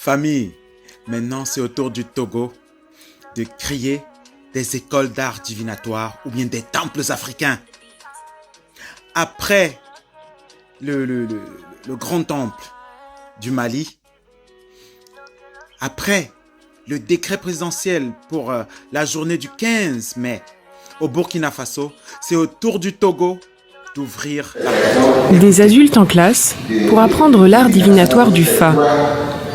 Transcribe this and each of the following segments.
Famille, maintenant c'est au tour du Togo de créer des écoles d'art divinatoire ou bien des temples africains. Après le grand temple du Mali, après le décret présidentiel pour la journée du 15 mai au Burkina Faso, c'est au tour du Togo d'ouvrir la porte. Des adultes en classe pour apprendre l'art divinatoire du Fa.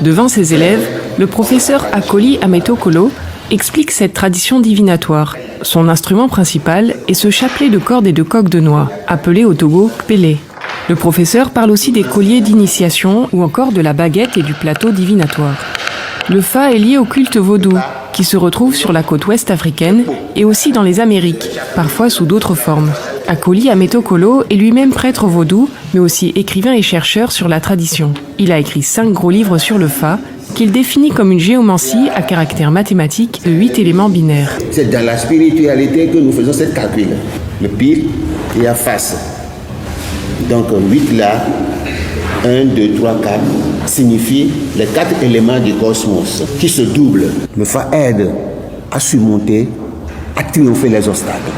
Devant ses élèves, le professeur Akoli Ametokolo explique cette tradition divinatoire. Son instrument principal est ce chapelet de cordes et de coques de noix, appelé au Togo Kpélé. Le professeur parle aussi des colliers d'initiation ou encore de la baguette et du plateau divinatoire. Le Fa est lié au culte vaudou, qui se retrouve sur la côte ouest africaine et aussi dans les Amériques, parfois sous d'autres formes. Akoli Ametokolo est lui-même prêtre vaudou, mais aussi écrivain et chercheur sur la tradition. Il a écrit 5 gros livres sur le Fa, qu'il définit comme une géomancie à caractère mathématique de 8 éléments binaires. C'est dans la spiritualité que nous faisons cette calcul. Le pile et la face. Donc 8 là, 1, 2, 3, 4, signifie les 4 éléments du cosmos qui se doublent. Le Fa aide à surmonter, à triompher les obstacles.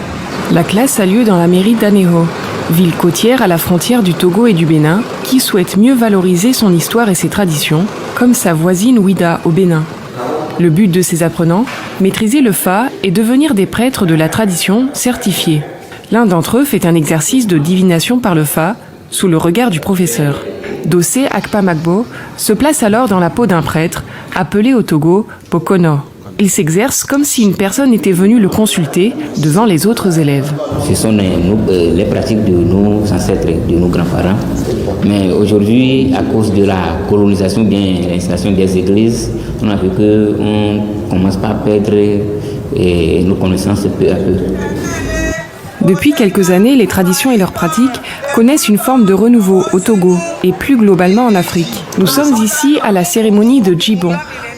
La classe a lieu dans la mairie d'Aného, ville côtière à la frontière du Togo et du Bénin, qui souhaite mieux valoriser son histoire et ses traditions, comme sa voisine Ouida au Bénin. Le but de ces apprenants, maîtriser le Fa et devenir des prêtres de la tradition certifiés. L'un d'entre eux fait un exercice de divination par le Fa, sous le regard du professeur. Dossé Akpa Magbo se place alors dans la peau d'un prêtre, appelé au Togo Pokono. Il s'exerce comme si une personne était venue le consulter devant les autres élèves. Ce sont les pratiques de nos ancêtres, de nos grands-parents. Mais aujourd'hui, à cause de la colonisation, bien l'installation des églises, on a vu qu'on commence par perdre nos connaissances peu à peu. Depuis quelques années, les traditions et leurs pratiques connaissent une forme de renouveau au Togo et plus globalement en Afrique. Nous sommes ici à la cérémonie de Djibon,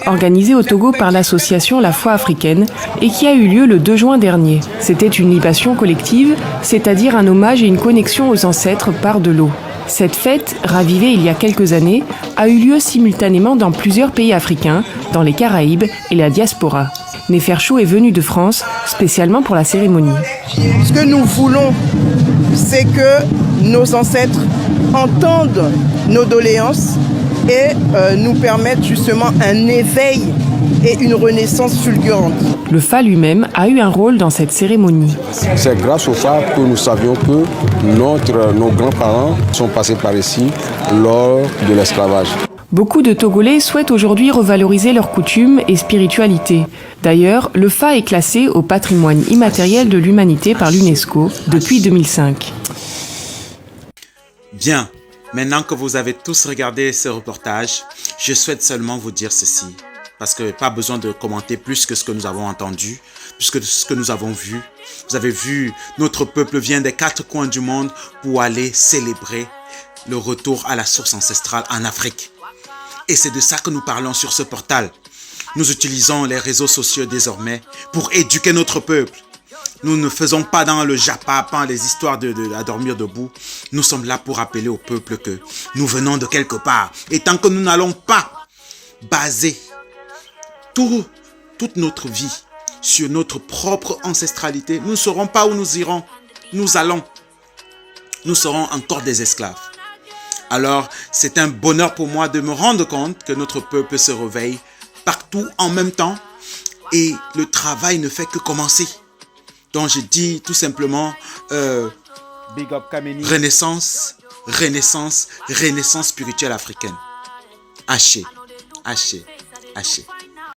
organisée au Togo par l'association La Foi Africaine et qui a eu lieu le 2 juin dernier. C'était une libation collective, c'est-à-dire un hommage et une connexion aux ancêtres par de l'eau. Cette fête, ravivée il y a quelques années, a eu lieu simultanément dans plusieurs pays africains, dans les Caraïbes et la diaspora. Neferchou est venu de France spécialement pour la cérémonie. Ce que nous voulons, c'est que nos ancêtres entendent nos doléances et nous permettent justement un éveil et une renaissance fulgurante. Le Fa lui-même a eu un rôle dans cette cérémonie. C'est grâce au Fa que nous savions que nos grands-parents sont passés par ici lors de l'esclavage. Beaucoup de Togolais souhaitent aujourd'hui revaloriser leurs coutumes et spiritualité. D'ailleurs, le Fa est classé au patrimoine immatériel de l'humanité par l'UNESCO depuis 2005. Bien, maintenant que vous avez tous regardé ce reportage, je souhaite seulement vous dire ceci. Parce que pas besoin de commenter plus que ce que nous avons entendu, plus que ce que nous avons vu. Vous avez vu, notre peuple vient des 4 coins du monde pour aller célébrer le retour à la source ancestrale en Afrique. Et c'est de ça que nous parlons sur ce portal. Nous utilisons les réseaux sociaux désormais pour éduquer notre peuple. Nous ne faisons pas dans le japapin les histoires à dormir debout. Nous sommes là pour rappeler au peuple que nous venons de quelque part. Et tant que nous n'allons pas baser toute notre vie sur notre propre ancestralité, nous ne saurons pas où nous irons. Nous serons encore des esclaves. Alors, c'est un bonheur pour moi de me rendre compte que notre peuple se réveille partout en même temps et le travail ne fait que commencer. Donc, je dis tout simplement renaissance spirituelle africaine. Haché, haché, haché.